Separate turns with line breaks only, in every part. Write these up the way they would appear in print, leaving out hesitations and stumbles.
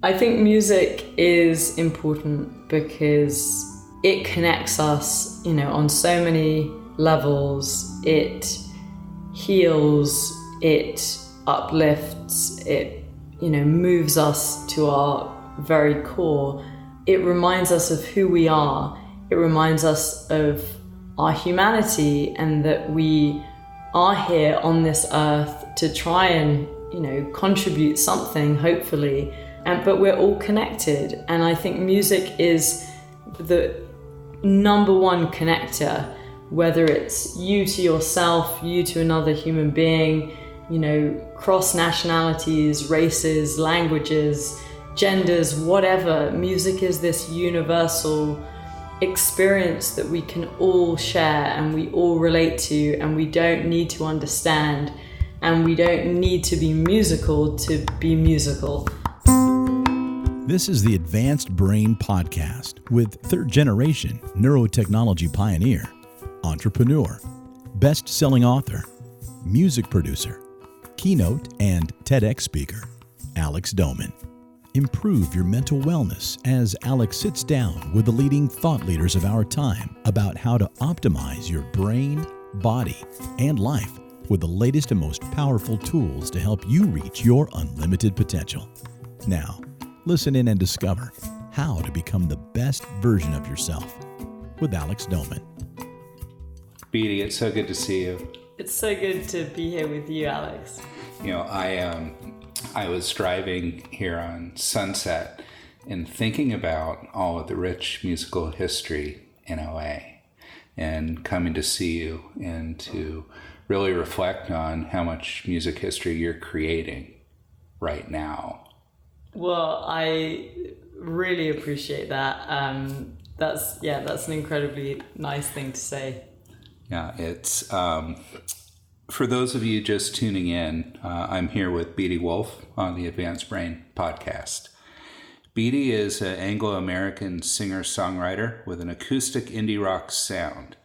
I think music is important because it connects us, on so many levels. It heals, it uplifts, it, moves us to our very core. It reminds us of who we are. It reminds us of our humanity and that we are here on this earth to try and, contribute something, hopefully. But we're all connected. And I think music is the number one connector, whether it's you to yourself, you to another human being, cross nationalities, races, languages, genders, whatever. Music is this universal experience that we can all share and we all relate to, and we don't need to understand, and we don't need to be musical to be musical.
This is the Advanced Brain Podcast with third-generation neurotechnology pioneer, entrepreneur, best-selling author, music producer, keynote and TEDx speaker, Alex Doman. Improve your mental wellness as Alex sits down with the leading thought leaders of our time about how to optimize your brain, body, and life with the latest and most powerful tools to help you reach your unlimited potential. Now, listen in and discover how to become the best version of yourself with Alex Doman.
Beatie, it's so good to see you.
It's so good to be here with you, Alex.
I was driving here on Sunset and thinking about all of the rich musical history in LA and coming to see you and to really reflect on how much music history you're creating right now.
Well, I really appreciate that. That's an incredibly nice thing to say.
Yeah, it's for those of you just tuning in, I'm here with Beatie Wolfe on the Advanced Brain Podcast. Beatie is an Anglo-American singer-songwriter with an acoustic indie rock sound.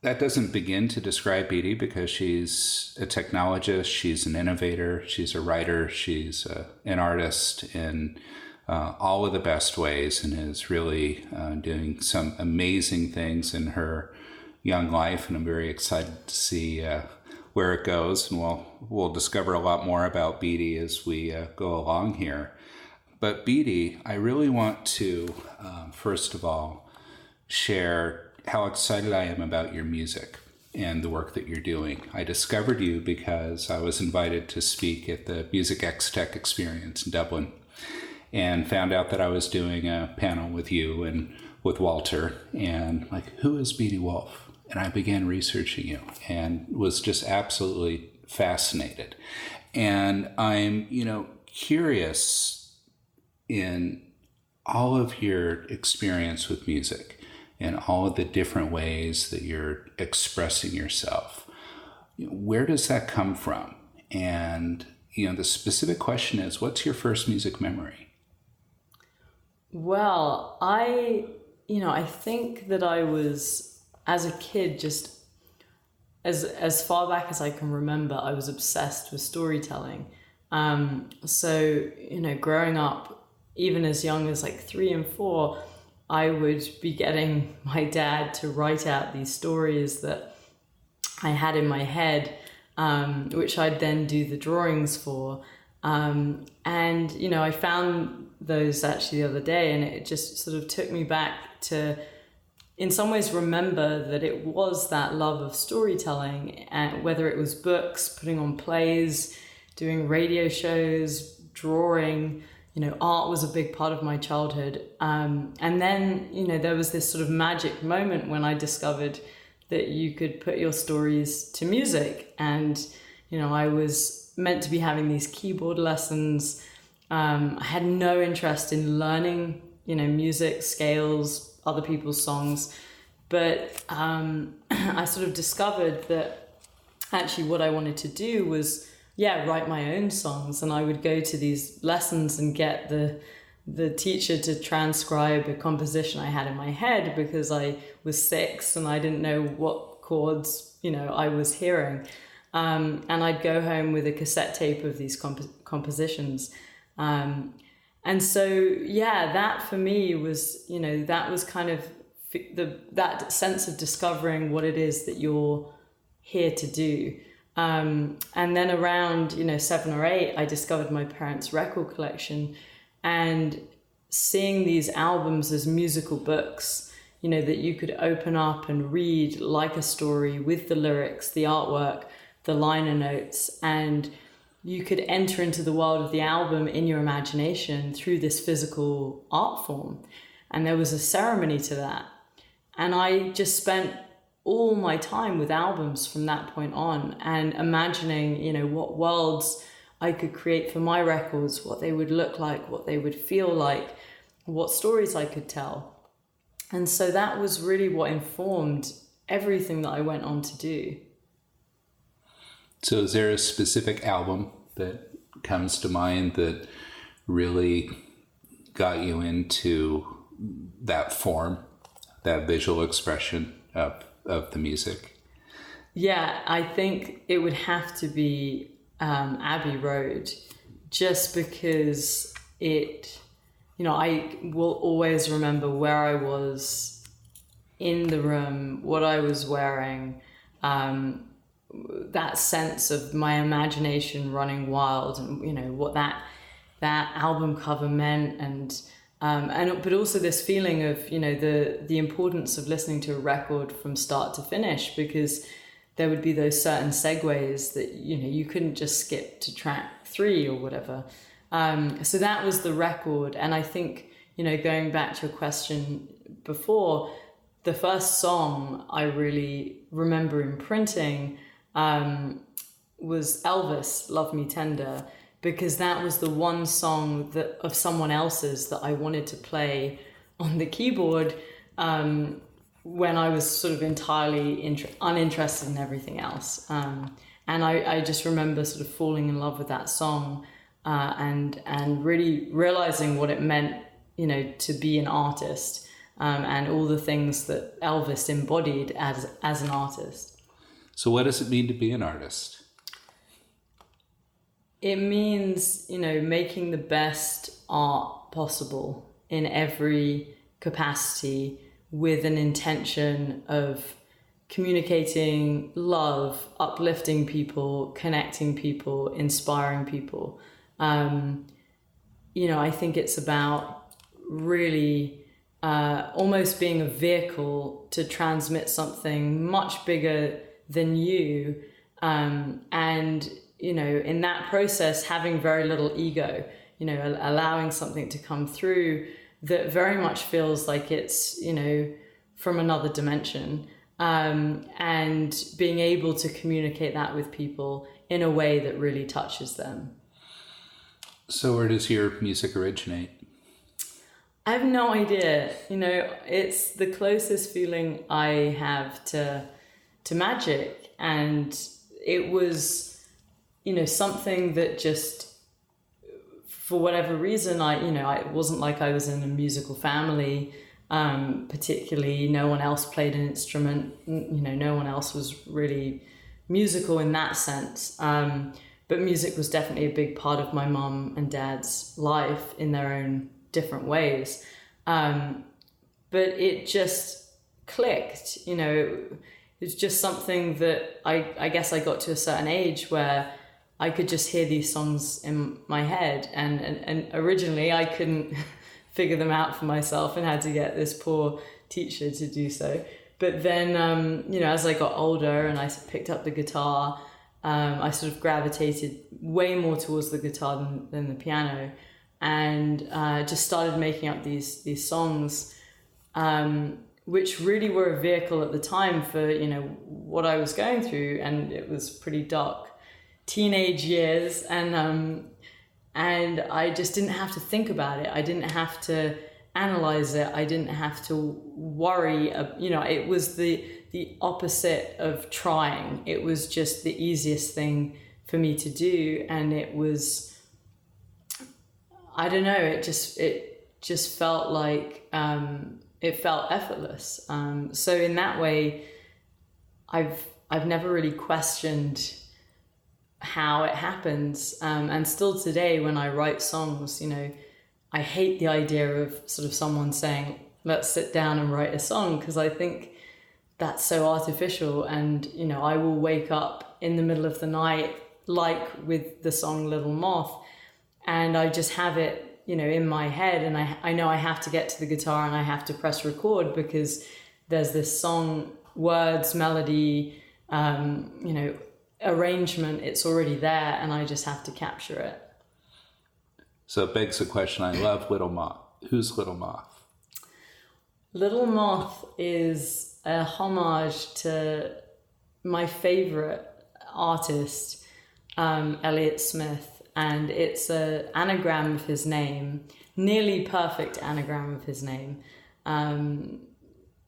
That doesn't begin to describe Beatie because she's a technologist, she's an innovator, she's a writer, she's an artist in all of the best ways, and is really doing some amazing things in her young life. And I'm very excited to see where it goes, and we'll discover a lot more about Beatie as we go along here. But Beatie, I really want to first of all share how excited I am about your music and the work that you're doing. I discovered you because I was invited to speak at the Music X Tech Experience in Dublin, and found out that I was doing a panel with you and with Walter, and who is Beatie Wolfe? And I began researching you and was just absolutely fascinated. And I'm, curious in all of your experience with music and all of the different ways that you're expressing yourself. Where does that come from? And, the specific question is, what's your first music memory?
Well, I think that I was, as a kid, just as far back as I can remember, I was obsessed with storytelling. So, growing up, even as young as 3 and 4, I would be getting my dad to write out these stories that I had in my head, which I'd then do the drawings for. And, I found those actually the other day, and it just sort of took me back to, in some ways, remember that it was that love of storytelling, and whether it was books, putting on plays, doing radio shows, drawing, art was a big part of my childhood. And then, there was this sort of magic moment when I discovered that you could put your stories to music. And, I was meant to be having these keyboard lessons. I had no interest in learning, music, scales, other people's songs. But I sort of discovered that actually what I wanted to do was write my own songs. And I would go to these lessons and get the teacher to transcribe a composition I had in my head, because I was 6 and I didn't know what chords, I was hearing. And I'd go home with a cassette tape of these compositions. And so, yeah, that for me was, that was kind of that sense of discovering what it is that you're here to do. And then around, 7 or 8, I discovered my parents' record collection, and seeing these albums as musical books, that you could open up and read like a story with the lyrics, the artwork, the liner notes, and you could enter into the world of the album in your imagination through this physical art form. And there was a ceremony to that. And I just spent all my time with albums from that point on, and imagining, what worlds I could create for my records, what they would look like, what they would feel like, what stories I could tell. And so that was really what informed everything that I went on to do.
So is there a specific album that comes to mind that really got you into that form, that visual expression of the music?
Yeah, I think it would have to be Abbey Road, just because I will always remember where I was in the room, what I was wearing, that sense of my imagination running wild, and what that album cover meant, and but also this feeling of the importance of listening to a record from start to finish, because there would be those certain segues that you couldn't just skip to track 3 or whatever. So that was the record. And I think going back to a question before, the first song I really remember imprinting was Elvis, Love Me Tender, because that was the one song of someone else's that I wanted to play on the keyboard when I was sort of entirely uninterested in everything else. And I just remember sort of falling in love with that song and really realizing what it meant, to be an artist, and all the things that Elvis embodied as an artist.
So what does it mean to be an artist?
It means, making the best art possible in every capacity, with an intention of communicating love, uplifting people, connecting people, inspiring people. I think it's about really almost being a vehicle to transmit something much bigger than you, and in that process having very little ego, allowing something to come through that very much feels like it's from another dimension, and being able to communicate that with people in a way that really touches them.
So where does your music originate?
I have no idea. It's the closest feeling I have to magic, and it was something that just, for whatever reason, it wasn't like I was in a musical family, particularly. No one else played an instrument, no one else was really musical in that sense. But music was definitely a big part of my mum and dad's life in their own different ways. But it just clicked, it's just something that I guess I got to a certain age where I could just hear these songs in my head, and originally I couldn't figure them out for myself and had to get this poor teacher to do so. But then, as I got older and I picked up the guitar, I sort of gravitated way more towards the guitar than the piano, and just started making up these songs, which really were a vehicle at the time for what I was going through, and it was pretty dark teenage years, and I just didn't have to think about it. I didn't have to analyze it. I didn't have to worry. It was the opposite of trying. It was just the easiest thing for me to do, and it was, I don't know, it just felt like it felt effortless. So in that way, I've never really questioned how it happens, and still today when I write songs, I hate the idea of sort of someone saying, let's sit down and write a song, because I think that's so artificial. And, you know, I will wake up in the middle of the night, like with the song Little Moth, and I just have it, you know, in my head. And I know I have to get to the guitar and I have to press record because there's this song, words, melody, you know, arrangement, it's already there, and I just have to capture it.
So it begs the question, I love Little Moth. Who's Little Moth?
Little Moth is a homage to my favorite artist, Elliott Smith, and it's an anagram of his name, nearly perfect anagram of his name.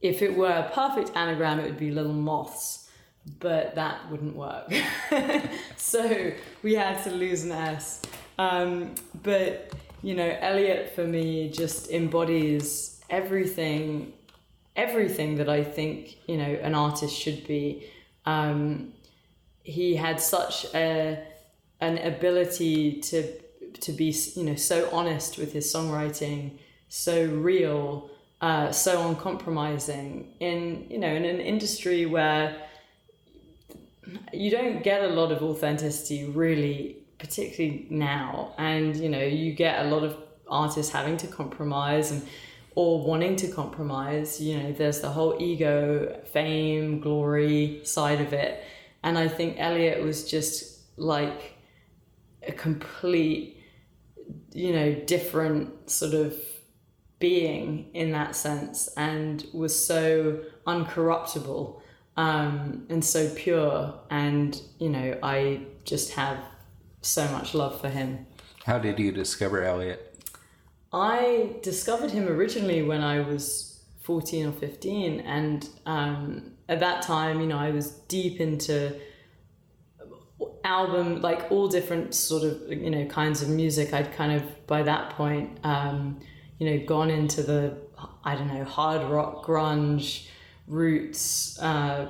If it were a perfect anagram, it would be Little Moths, but that wouldn't work. So we had to lose an S. But, you know, Elliott for me just embodies everything that I think, you know, an artist should be. He had such an ability to be, you know, so honest with his songwriting, so real, so uncompromising in, you know, in an industry where you don't get a lot of authenticity really, particularly now. And, you know, you get a lot of artists having to compromise or wanting to compromise. You know, there's the whole ego, fame, glory side of it. And I think Elliott was just like a complete, you know, different sort of being in that sense, and was so uncorruptible, and so pure. And, you know, I just have so much love for him.
How did you discover Elliott?
I discovered him originally when I was 14 or 15, and at that time, you know, I was deep into album, like all different sort of, you know, kinds of music. I'd kind of, by that point, you know, gone into the, I don't know, hard rock, grunge, roots,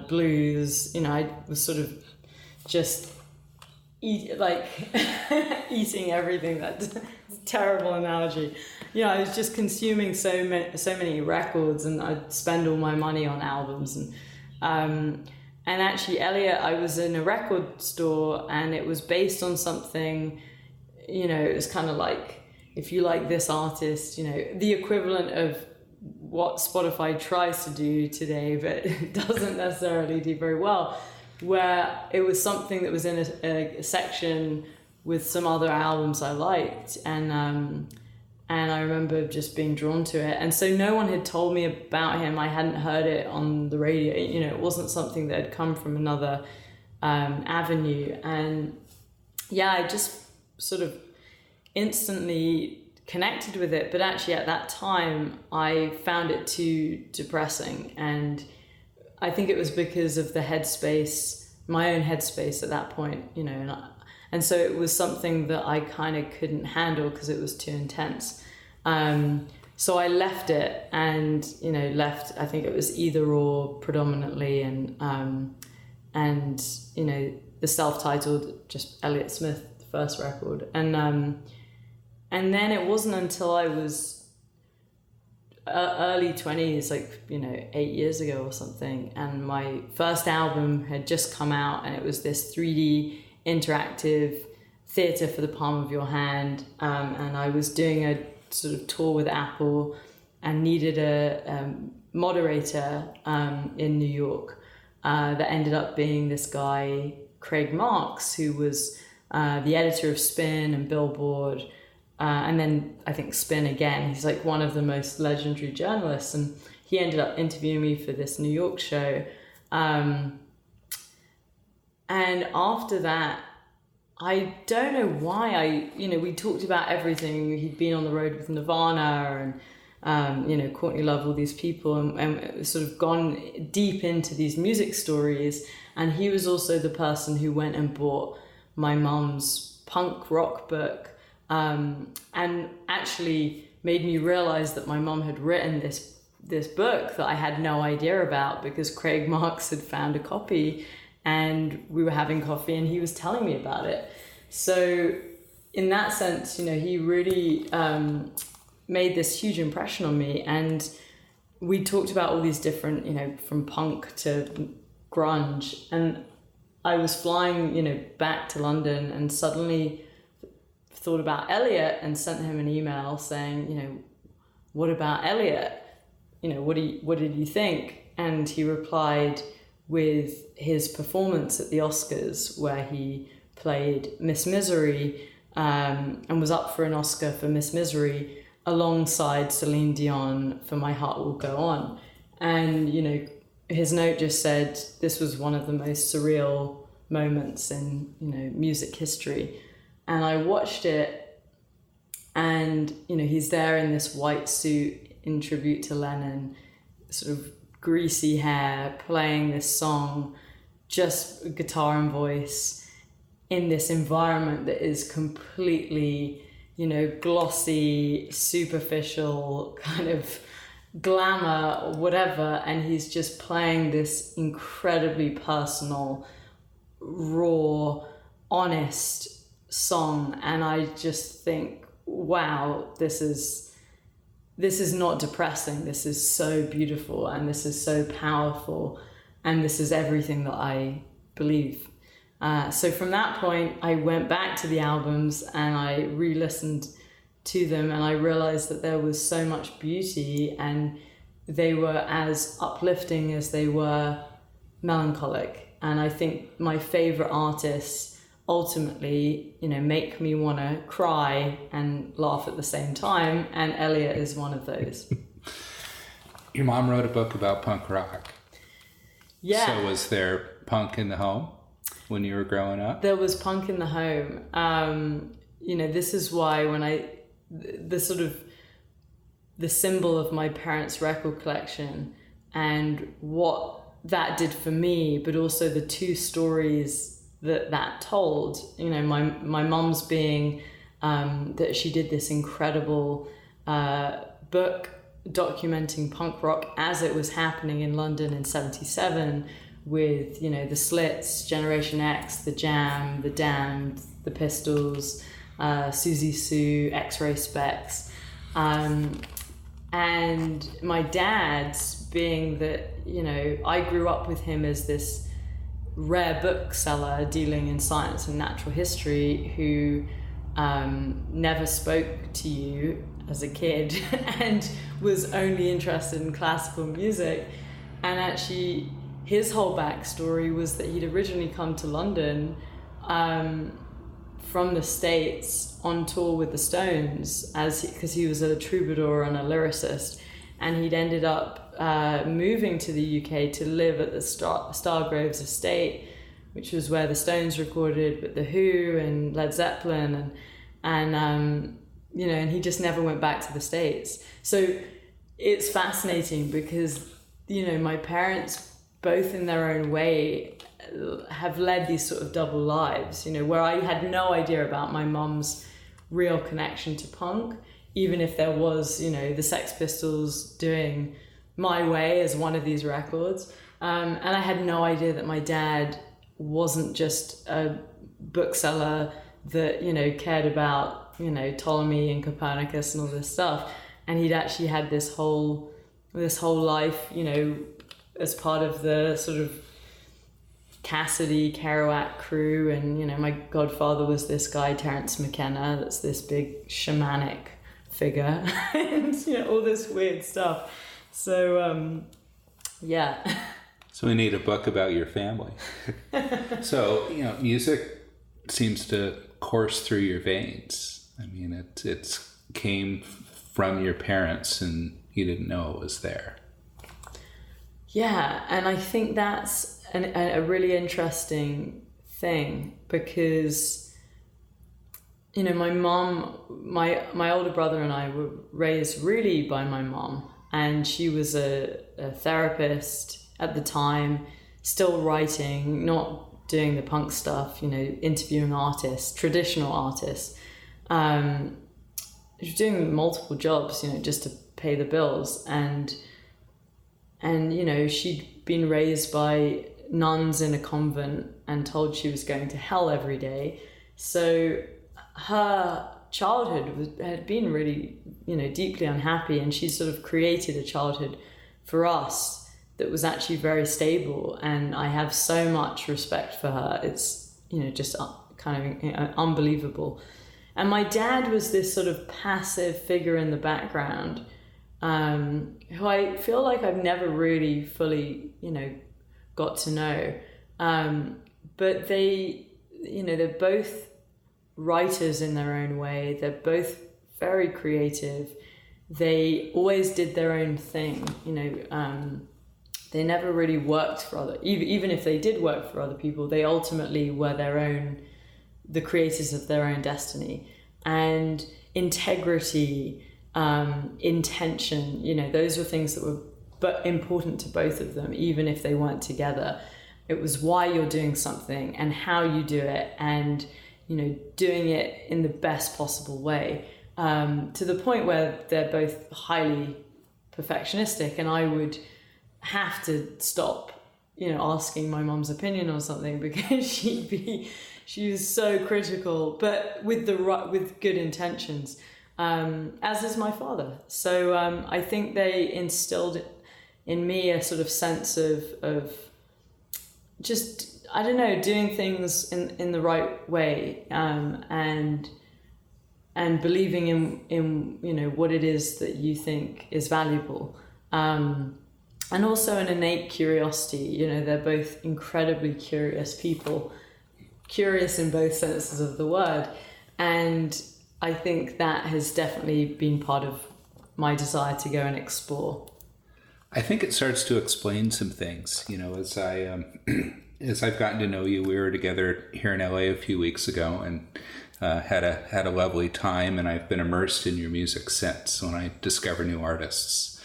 blues. You know, I was sort of just eating everything. That's a terrible analogy. You know, I was just consuming so many records, and I'd spend all my money on albums. And actually, Elliott, I was in a record store, and it was based on something, you know, it was kind of like, if you like this artist, you know, the equivalent of what Spotify tries to do today, but it doesn't necessarily do very well, where it was something that was in a section with some other albums I liked, and I remember just being drawn to it. And so no one had told me about him. I hadn't heard it on the radio. You know, it wasn't something that had come from another avenue. And yeah, I just sort of instantly connected with it. But actually at that time, I found it too depressing. And I think it was because of the headspace, my own headspace at that point, you know, and so it was something that I kind of couldn't handle because it was too intense. So I left it, and, you know, I think it was Either Or predominantly, and you know, the self-titled, just Elliott Smith, the first record. And then it wasn't until I was early 20s, like, you know, 8 years ago or something, and my first album had just come out, and it was this 3D interactive theatre for the palm of your hand, and I was doing a sort of tour with Apple and needed a moderator in New York that ended up being this guy, Craig Marks, who was the editor of Spin and Billboard, and then I think Spin again. He's like one of the most legendary journalists, and he ended up interviewing me for this New York show. And after that, I don't know why you know, we talked about everything. He'd been on the road with Nirvana and, you know, Courtney Love, all these people, and sort of gone deep into these music stories. And he was also the person who went and bought my mum's punk rock book, and actually made me realize that my mum had written this book that I had no idea about, because Craig Marks had found a copy, and we were having coffee and he was telling me about it. So in that sense, you know, he really made this huge impression on me. And we talked about all these different, you know, from punk to grunge. And I was flying, you know, back to London and suddenly thought about Elliott and sent him an email saying, you know, what about Elliott? You know, what did you think? And he replied with his performance at the Oscars, where he played Miss Misery, and was up for an Oscar for Miss Misery alongside Celine Dion for My Heart Will Go On. And, you know, his note just said this was one of the most surreal moments in, you know, music history. And I watched it, and, you know, he's there in this white suit in tribute to Lennon, sort of greasy hair, playing this song, just guitar and voice, in this environment that is completely, you know, glossy, superficial, kind of glamour or whatever. And he's just playing this incredibly personal, raw, honest song. And I just think, wow, this is not depressing. This is so beautiful, and this is so powerful, and this is everything that I believe. So from that point, I went back to the albums and I re-listened to them, and I realized that there was so much beauty, and they were as uplifting as they were melancholic. And I think my favorite artists ultimately, you know, make me want to cry and laugh at the same time, and Elliott is one of those.
Your mom wrote a book about punk rock.
Yeah.
So was there punk in the home when you were growing up?
There was punk in the home. You know, this is why when the symbol of my parents' record collection and what that did for me, but also the two stories that told, you know, my mom's being that she did this incredible book documenting punk rock as it was happening in London in 1977 with, you know, the Slits, Generation X, the Jam, the Damned, the Pistols, Susie Sue, X-Ray Specs, and my dad's being that, you know, I grew up with him as this rare bookseller dealing in science and natural history who never spoke to you as a kid and was only interested in classical music. And actually his whole backstory was that he'd originally come to London from the States on tour with the Stones because he was a troubadour and a lyricist, and he'd ended up moving to the UK to live at the Stargroves estate, which was where the Stones recorded with The Who and Led Zeppelin, and you know, and he just never went back to the States. So it's fascinating because, you know, my parents, both in their own way, have led these sort of double lives, you know, where I had no idea about my mum's real connection to punk, even if there was, you know, the Sex Pistols doing My Way as one of these records. And I had no idea that my dad wasn't just a bookseller that, you know, cared about, you know, Ptolemy and Copernicus and all this stuff. And he'd actually had this whole life, you know, as part of the sort of Cassidy, Kerouac crew. And, you know, my godfather was this guy, Terence McKenna, that's this big shamanic figure and, you know, all this weird stuff. So, yeah.
So we need a book about your family. So, you know, music seems to course through your veins. I mean, it came from your parents and you didn't know it was there. Yeah,
and I think that's a really interesting thing because, you know, my mom, my older brother and I were raised really by my mom, and she was a therapist at the time, still writing, not doing the punk stuff, you know, interviewing artists, traditional artists. She was doing multiple jobs, you know, just to pay the bills. And you know, she'd been raised by nuns in a convent and told she was going to hell every day. So her childhood had been really, deeply unhappy, and she sort of created a childhood for us that was actually very stable, and I have so much respect for her. It's, just kind of unbelievable. And my dad was this sort of passive figure in the background, who I feel like I've never really fully, got to know. But they're both writers in their own way. They're both very creative. They always did their own thing. They never really worked for even if they did work for other people, they ultimately were the creators of their own destiny. And integrity, intention, those were things that were important to both of them, even if they weren't together. It was why you're doing something and how you do it, and doing it in the best possible way, to the point where they're both highly perfectionistic, and I would have to stop asking my mom's opinion on something, because she was so critical, but with good intentions, as is my father. So I think they instilled in me a sort of sense of just, I don't know, doing things in the right way, and believing in what it is that you think is valuable, and also an innate curiosity. They're both incredibly curious people, curious in both senses of the word, and I think that has definitely been part of my desire to go and explore.
I think it starts to explain some things. As I've gotten to know you, we were together here in LA a few weeks ago, and had a lovely time, and I've been immersed in your music since. When I discover new artists,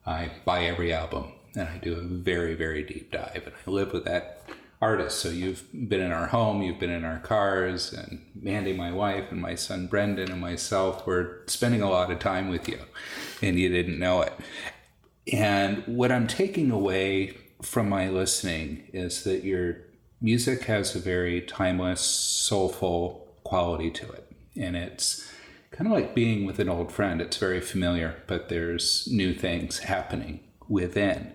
I buy every album, and I do a very, very deep dive, and I live with that artist. So you've been in our home, you've been in our cars, and Mandy, my wife, and my son Brendan, and myself were spending a lot of time with you, and you didn't know it. And what I'm taking away from my listening is that your music has a very timeless, soulful quality to it. And it's kind of like being with an old friend. It's very familiar, but there's new things happening within.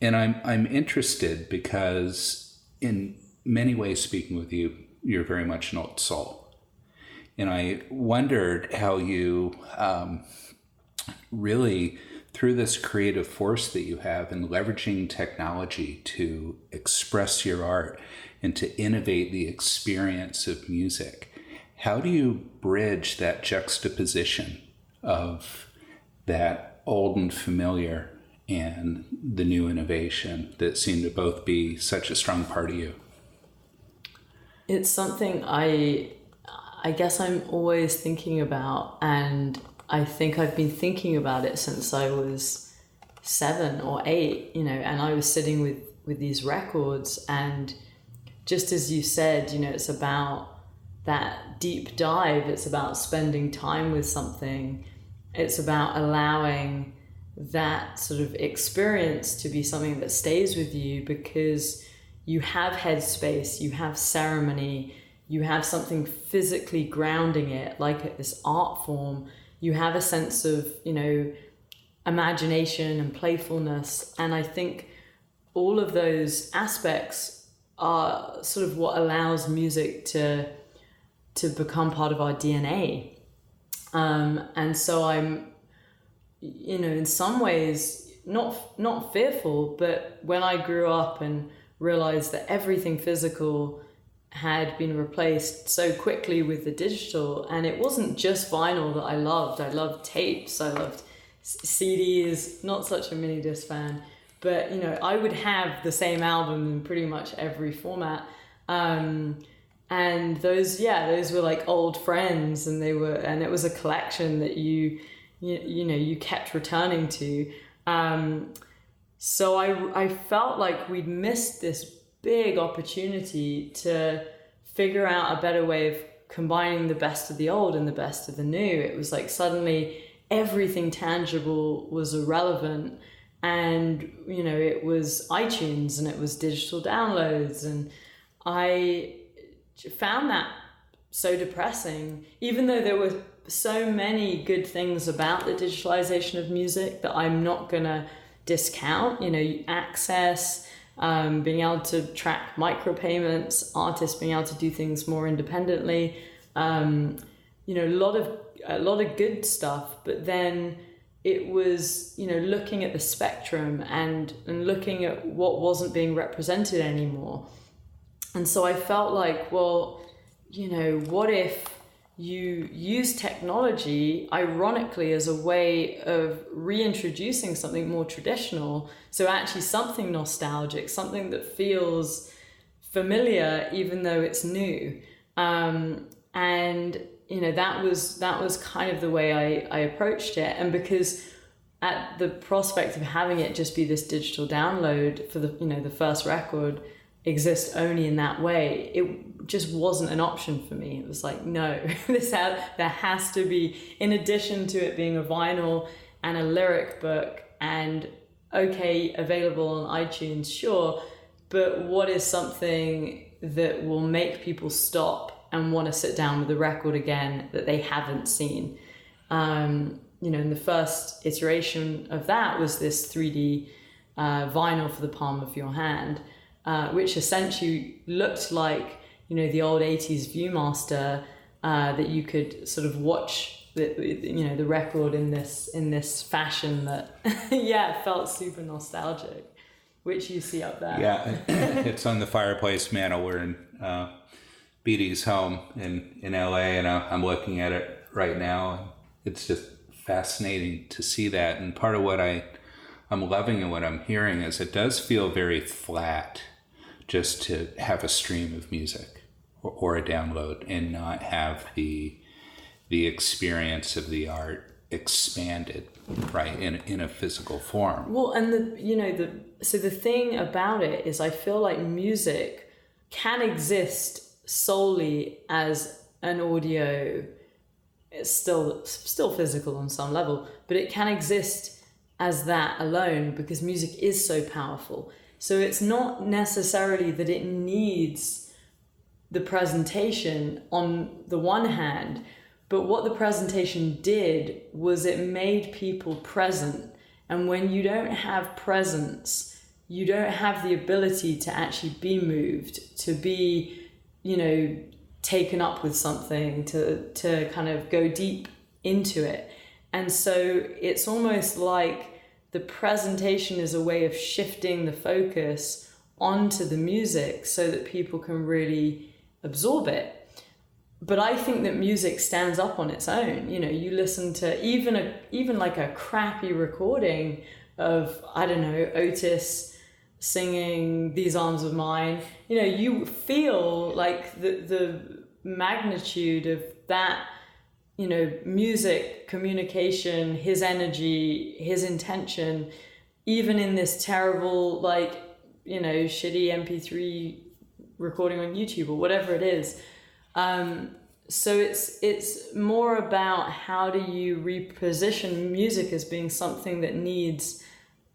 And I'm interested because in many ways, speaking with you, you're very much an old soul. And I wondered how you really, through this creative force that you have and leveraging technology to express your art and to innovate the experience of music, how do you bridge that juxtaposition of that old and familiar and the new innovation that seem to both be such a strong part of you?
It's something I guess I'm always thinking about, and I think I've been thinking about it since I was 7 or 8, and I was sitting with these records, and just as you said, it's about that deep dive. It's about spending time with something. It's about allowing that sort of experience to be something that stays with you, because you have headspace, you have ceremony, you have something physically grounding it, like this art form. You have a sense of, imagination and playfulness. And I think all of those aspects are sort of what allows music to become part of our DNA. And so I'm, in some ways, not fearful, but when I grew up and realized that everything physical had been replaced so quickly with the digital, and it wasn't just vinyl that I loved tapes, I loved CDs, not such a mini disc fan, but I would have the same album in pretty much every format, and those were like old friends, and it was a collection that you kept returning to, so I felt like we'd missed this big opportunity to figure out a better way of combining the best of the old and the best of the new. It was like suddenly everything tangible was irrelevant, and it was iTunes and it was digital downloads, and I found that so depressing, even though there were so many good things about the digitalization of music that I'm not gonna discount. Access, being able to track micropayments, artists being able to do things more independently, a lot of good stuff. But then it was, looking at the spectrum and looking at what wasn't being represented anymore. And so I felt like, well, what if you use technology, ironically, as a way of reintroducing something more traditional, so actually something nostalgic, something that feels familiar, even though it's new. And that was kind of the way I approached it. And because at the prospect of having it just be this digital download for the first record exist only in that way, it just wasn't an option for me. It was like, no, there has to be, in addition to it being a vinyl and a lyric book and available on iTunes, sure, but what is something that will make people stop and want to sit down with the record again that they haven't seen? And the first iteration of that was this 3D vinyl for the palm of your hand, which essentially looked like, the old 80s Viewmaster, that you could sort of watch the record in this fashion that, it felt super nostalgic, which you see up there.
Yeah, it's on the fireplace mantle. We're in Beatie's home in LA, and I'm looking at it right now, and it's just fascinating to see that. And part of what I'm loving and what I'm hearing is it does feel very flat just to have a stream of music or a download and not have the experience of the art expanded, right, in a physical form.
Well, and the thing about it is I feel like music can exist solely as an audio. It's still physical on some level, but it can exist as that alone because music is so powerful. So it's not necessarily that it needs the presentation on the one hand, but what the presentation did was it made people present. And when you don't have presence, you don't have the ability to actually be moved, to be, taken up with something, to kind of go deep into it. And so it's almost like the presentation is a way of shifting the focus onto the music so that people can really absorb it. But I think that music stands up on its own. You listen to even like a crappy recording of, I don't know, Otis singing These Arms of Mine. You feel like the magnitude of that, music, communication, his energy, his intention, even in this terrible, shitty MP3 recording on YouTube or whatever it is. So it's more about how do you reposition music as being something that needs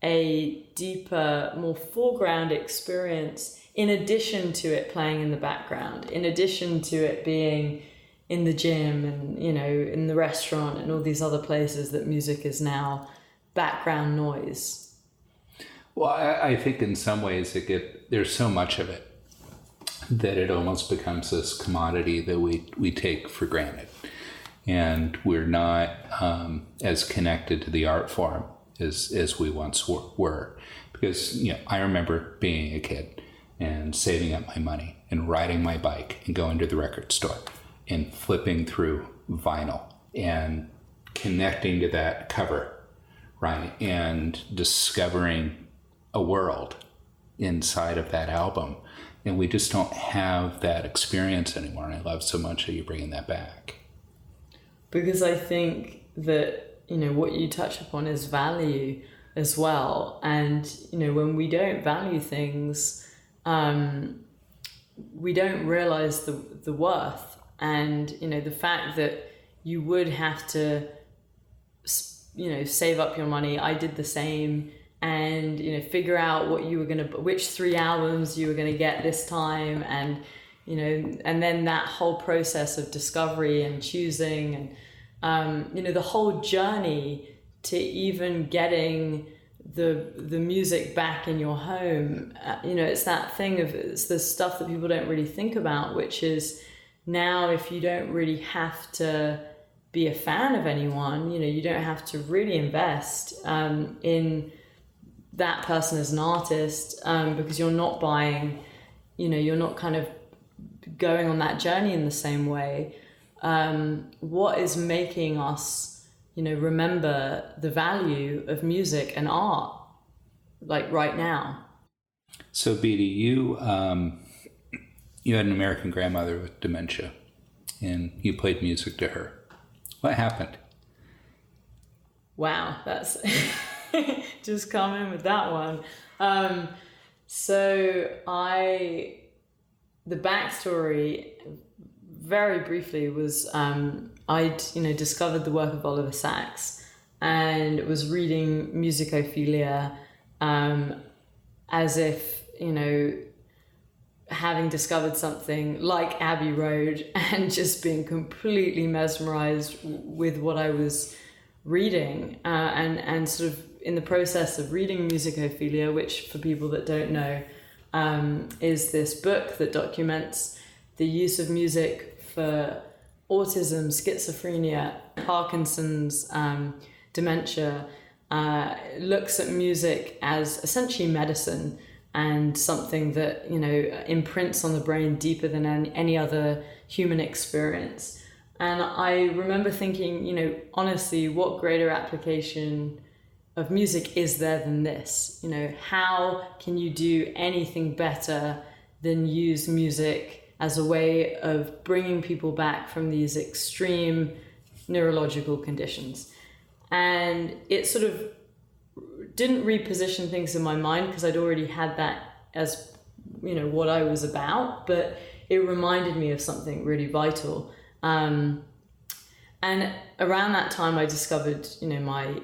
a deeper, more foreground experience in addition to it playing in the background, in addition to it being in the gym and, in the restaurant and all these other places that music is now background noise.
Well, I think in some ways there's so much of it that it almost becomes this commodity that we take for granted. And we're not as connected to the art form as we once were. Because, I remember being a kid and saving up my money and riding my bike and going to the record store and flipping through vinyl and connecting to that cover, right? And discovering a world inside of that album. And we just don't have that experience anymore. And I love so much that you're bringing that back. Because
I think that, what you touch upon is value as well. And, when we don't value things, we don't realize the worth. And, the fact that you would have to, save up your money. I did the same. And, figure out what you were which 3 albums you were going to get this time. And, and then that whole process of discovery and choosing The whole journey to even getting the music back in your home, it's that thing of, it's the stuff that people don't really think about, which is now if you don't really have to be a fan of anyone, you don't have to really invest in that person as an artist, because you're not buying, you're not kind of going on that journey in the same way. What is making us remember the value of music and art, like right now?
So, Beatie, you had an American grandmother with dementia, and you played music to her. What happened?
Wow, that's just come in with that one. The backstory, very briefly, was I'd discovered the work of Oliver Sacks and was reading Musicophilia as if having discovered something like Abbey Road, and just being completely mesmerized with what I was reading, and sort of in the process of reading Musicophilia, which for people that don't know is this book that documents the use of music for autism, schizophrenia, Parkinson's, dementia, looks at music as essentially medicine and something that, imprints on the brain deeper than any other human experience. And I remember thinking, honestly, what greater application of music is there than this? How can you do anything better than use music as a way of bringing people back from these extreme neurological conditions? And it sort of didn't reposition things in my mind, because I'd already had that as, what I was about, but it reminded me of something really vital. And around that time I discovered, my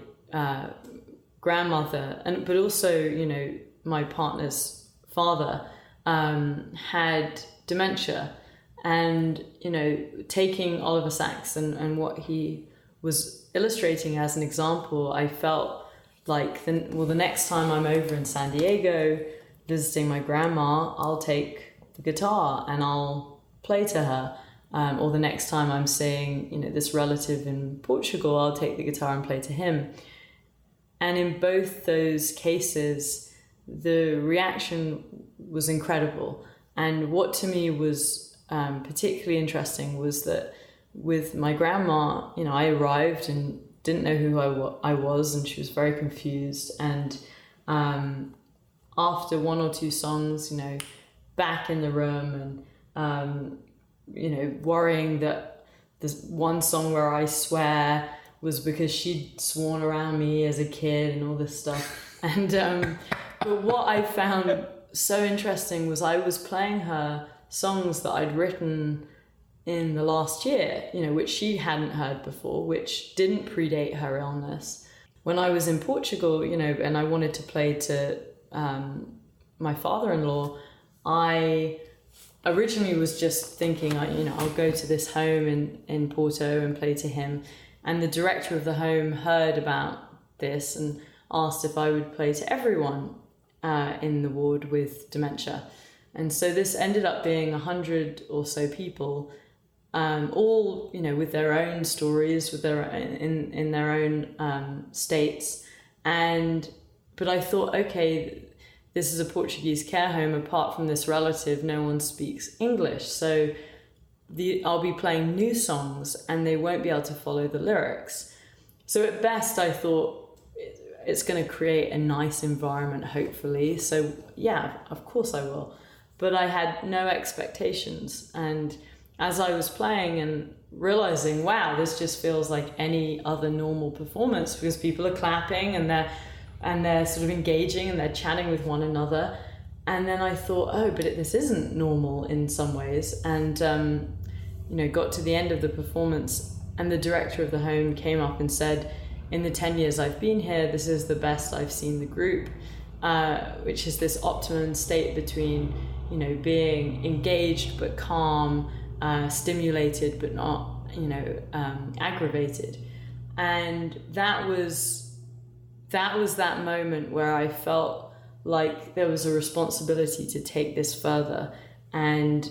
grandmother, but also, my partner's father had dementia, and taking Oliver Sacks and what he was illustrating as an example, I felt like the next time I'm over in San Diego visiting my grandma, I'll take the guitar and I'll play to her, or the next time I'm seeing this relative in Portugal, I'll take the guitar and play to him. And in both those cases, the reaction was incredible. And what to me was particularly interesting was that with my grandma, I arrived and didn't know who I was, and she was very confused. And after one or two songs, back in the room and, worrying that this one song where I swear was because she'd sworn around me as a kid and all this stuff. And but what I found so interesting was I was playing her songs that I'd written in the last year, which she hadn't heard before, which didn't predate her illness. When I was in Portugal, and I wanted to play to my father-in-law, I originally was just thinking, I'll go to this home in Porto and play to him. And the director of the home heard about this and asked if I would play to everyone in the ward with dementia. And so this ended up being 100 or so people, all with their own stories, with their in their own states. But I thought, okay, this is a Portuguese care home. Apart from this relative, no one speaks English, so I'll be playing new songs and they won't be able to follow the lyrics. So at best, I thought it's going to create a nice environment, hopefully. So yeah, of course I will. But I had no expectations. And as I was playing and realizing, wow, this just feels like any other normal performance, because people are clapping and they're sort of engaging and they're chatting with one another. And then I thought, oh, but this isn't normal in some ways. And, got to the end of the performance and the director of the home came up and said, in the 10 years I've been here, this is the best I've seen the group, which is this optimum state between, being engaged but calm, stimulated but not aggravated. And that was that moment where I felt like there was a responsibility to take this further. And,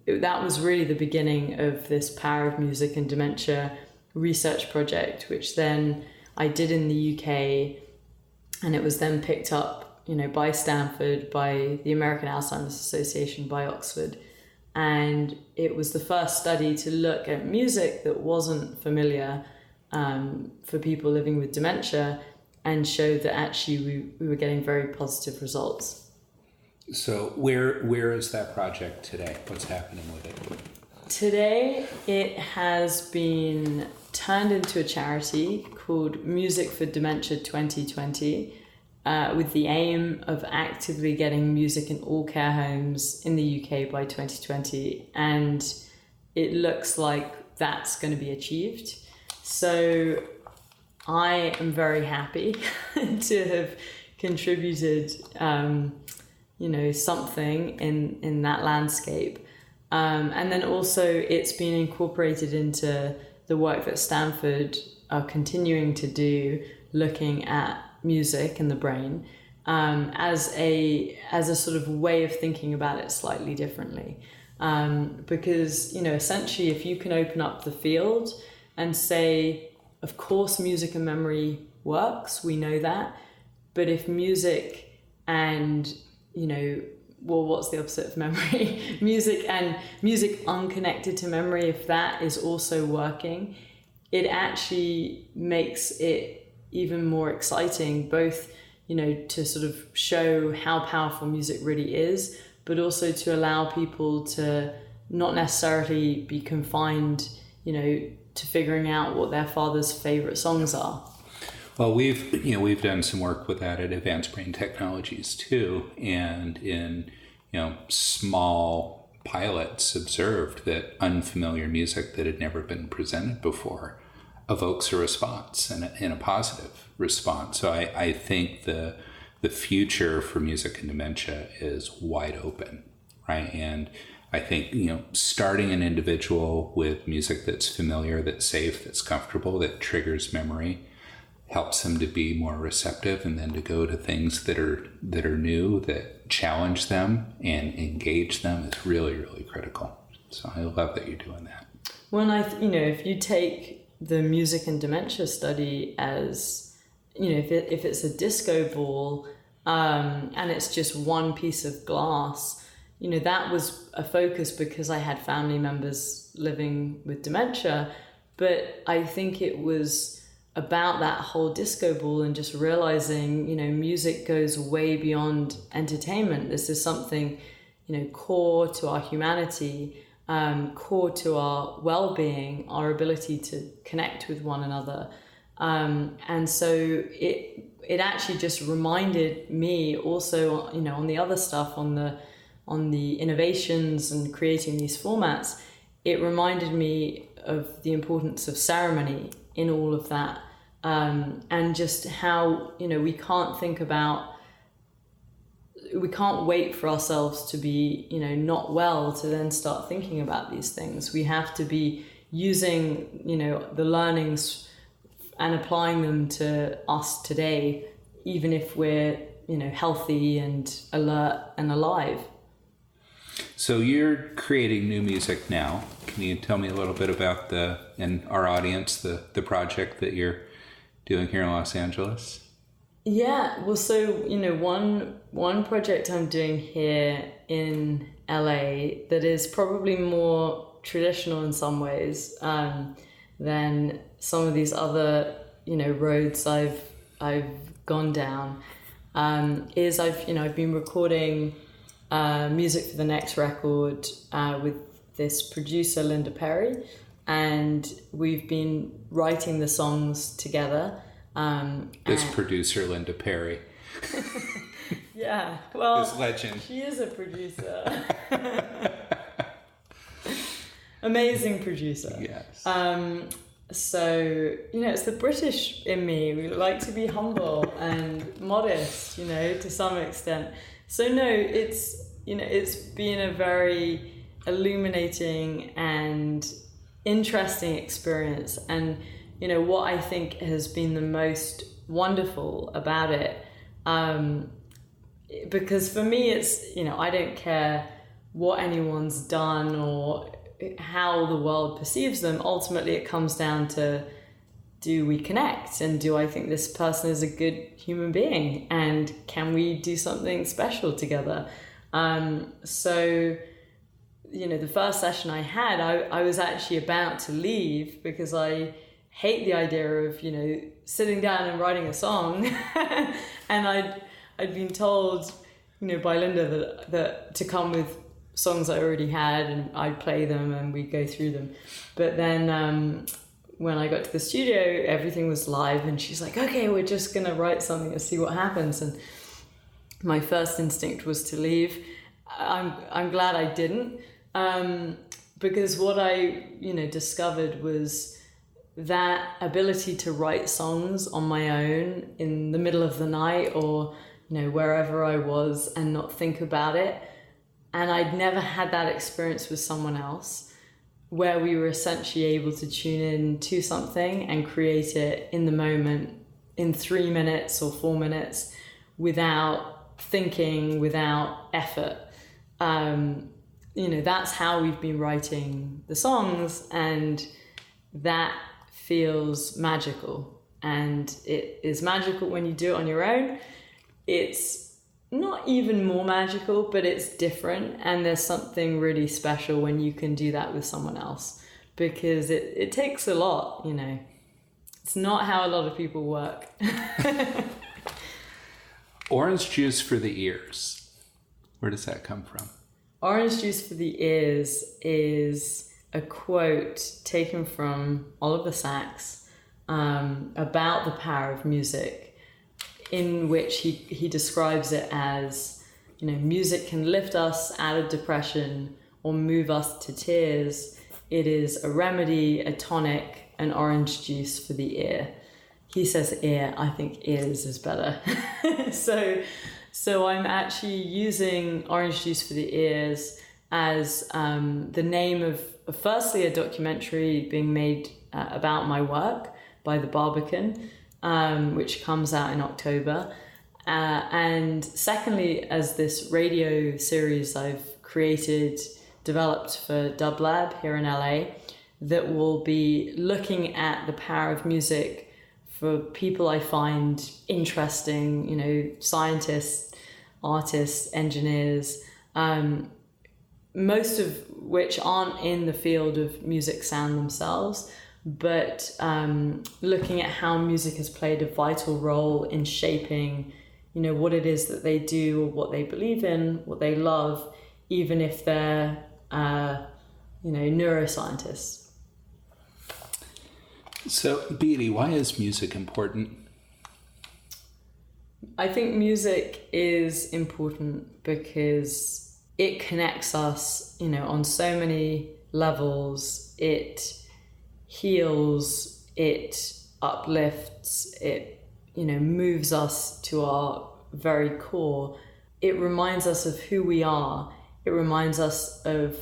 that was really the beginning of this Power of Music and Dementia research project, which then I did in the UK, and it was then picked up, by Stanford, by the American Alzheimer's Association, by Oxford. And it was the first study to look at music that wasn't familiar for people living with dementia, and showed that actually we were getting very positive results.
So where is that project today? What's happening with it?
Today, it has been turned into a charity called Music for Dementia 2020, with the aim of actively getting music in all care homes in the UK by 2020. And it looks like that's going to be achieved. So I am very happy to have contributed something in that landscape. And then also it's been incorporated into the work that Stanford are continuing to do, looking at music and the brain, as a sort of way of thinking about it slightly differently. Because, essentially if you can open up the field and say, of course, music and memory works, we know that. But if music and what's the opposite of memory? music unconnected to memory, if that is also working, it actually makes it even more exciting, both, to sort of show how powerful music really is, but also to allow people to not necessarily be confined, to figuring out what their father's favorite songs are.
Well, we've done some work with that at Advanced Brain Technologies too, and in small pilots observed that unfamiliar music that had never been presented before evokes a response, and a positive response. So I think the future for music and dementia is wide open, right? And I think starting an individual with music that's familiar, that's safe, that's comfortable, that triggers memory, helps them to be more receptive, and then to go to things that are new, that challenge them and engage them is really, really critical. So I love that you're doing that.
Well, if you take the music and dementia study as, if it's a disco ball and it's just one piece of glass, that was a focus because I had family members living with dementia. But I think it was about that whole disco ball and just realizing, music goes way beyond entertainment. This is something, core to our humanity, core to our well-being, our ability to connect with one another. And so it actually just reminded me also, on the other stuff, on the innovations and creating these formats, it reminded me of the importance of ceremony in all of that, and just how we can't wait for ourselves to be not well to then start thinking about these things. We have to be using the learnings and applying them to us today, even if we're healthy and alert and alive.
So you're creating new music now. Can you tell me a little bit about and our audience, the project that you're doing here in Los Angeles?
Yeah, well, so, one project I'm doing here in LA that is probably more traditional in some ways than some of these other, roads I've gone down, is I've been recording music for the next record with this producer, Linda Perry, and we've been writing the songs together.
Producer, Linda Perry.
Yeah, well,
this legend.
She is a producer. Amazing producer.
Yes.
So, it's the British in me. We like to be humble and modest, to some extent. So no, it's been a very illuminating and interesting experience. And, you know, what I think has been the most wonderful about it, because for me, it's, you know, I don't care what anyone's done or how the world perceives them. Ultimately, it comes down to, do we connect? And do I think this person is a good human being? And can we do something special together? So, you know, the first session I had, I was actually about to leave because I hate the idea of, you know, sitting down and writing a song. And I'd been told, you know, by Linda that to come with songs I already had and I'd play them and we'd go through them. But then when I got to the studio, everything was live and she's like, okay, we're just going to write something and see what happens. And my first instinct was to leave. I'm glad I didn't, because what I, you know, discovered was that ability to write songs on my own in the middle of the night or, you know, wherever I was and not think about it. And I'd never had that experience with someone else where we were essentially able to tune in to something and create it in the moment in 3 minutes or 4 minutes without thinking, without effort. You know, that's how we've been writing the songs, and that feels magical. And it is magical when you do it on your own. It's not even more magical, but it's different. And there's something really special when you can do that with someone else, because it takes a lot, you know. It's not how a lot of people work.
Orange juice for the ears. Where does that come from?
Orange juice for the ears is a quote taken from Oliver Sacks about the power of music, in which he describes it as, you know, music can lift us out of depression or move us to tears. It is a remedy, a tonic, an orange juice for the ear. He says ear, I think ears is better. So I'm actually using orange juice for the ears as the name of firstly a documentary being made about my work by the Barbican, which comes out in October. And secondly, as this radio series I've developed for Dub Lab here in LA, that will be looking at the power of music for people I find interesting, you know, scientists, artists, engineers, most of which aren't in the field of music sound themselves, but looking at how music has played a vital role in shaping, you know, what it is that they do or what they believe in, what they love, even if they're, you know, neuroscientists.
So, Beatie, why is music important?
I think music is important because it connects us, you know, on so many levels. It heals, it uplifts, it, you know, moves us to our very core. It reminds us of who we are. It reminds us of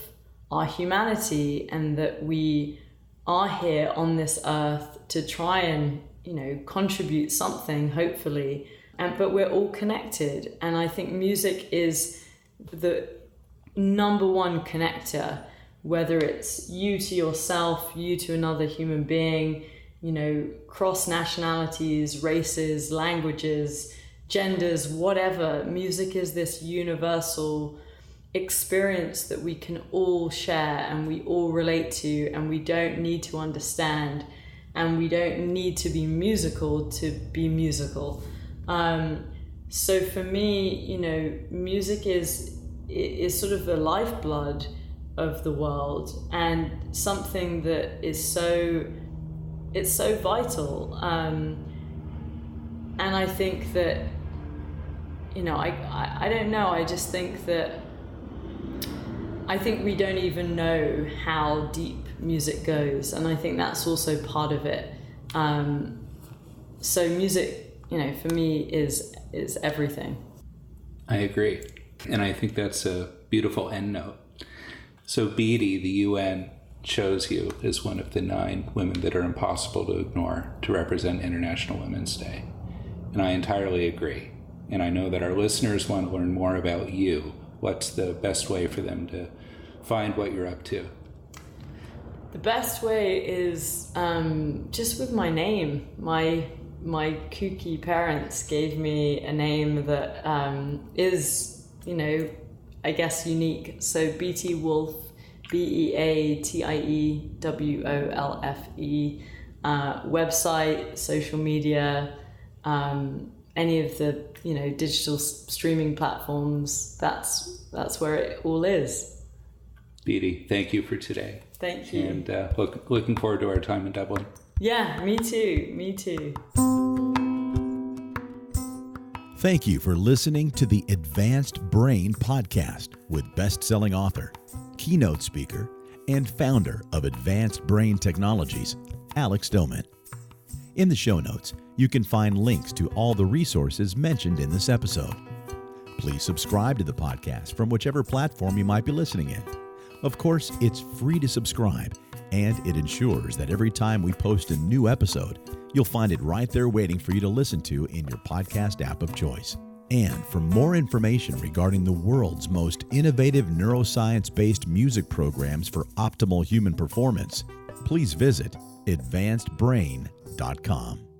our humanity and that we are here on this earth to try and, you know, contribute something, hopefully. But we're all connected. And I think music is the number one connector, whether it's you to yourself, you to another human being, you know, cross nationalities, races, languages, genders, whatever. Music is this universal experience that we can all share and we all relate to, and we don't need to understand, and we don't need to be musical to be musical. So for me, you know, music is sort of the lifeblood of the world, and something that is so vital. And I think that, you know, I don't know, I just think that I think we don't even know how deep music goes, and I think that's also part of it. So music, you know, for me is everything.
I agree. And I think that's a beautiful end note. So Beatie, the UN chose you as one of the 9 women that are impossible to ignore to represent International Women's Day. And I entirely agree. And I know that our listeners want to learn more about you. What's the best way for them to find what you're up to?
The best way is just with my name. My kooky parents gave me a name that is, I guess unique. So Beatie Wolfe, BeatieWolfe, website, social media, any of the digital streaming platforms. That's where it all is.
Beatie, thank you for today.
Thank you.
And looking forward to our time in Dublin.
Yeah, me too.
Thank you for listening to the Advanced Brain Podcast with best-selling author, keynote speaker, and founder of Advanced Brain Technologies, Alex Doman. In the show notes, you can find links to all the resources mentioned in this episode. Please subscribe to the podcast from whichever platform you might be listening in. Of course, it's free to subscribe, and it ensures that every time we post a new episode, you'll find it right there waiting for you to listen to in your podcast app of choice. And for more information regarding the world's most innovative neuroscience-based music programs for optimal human performance, please visit advancedbrain.com.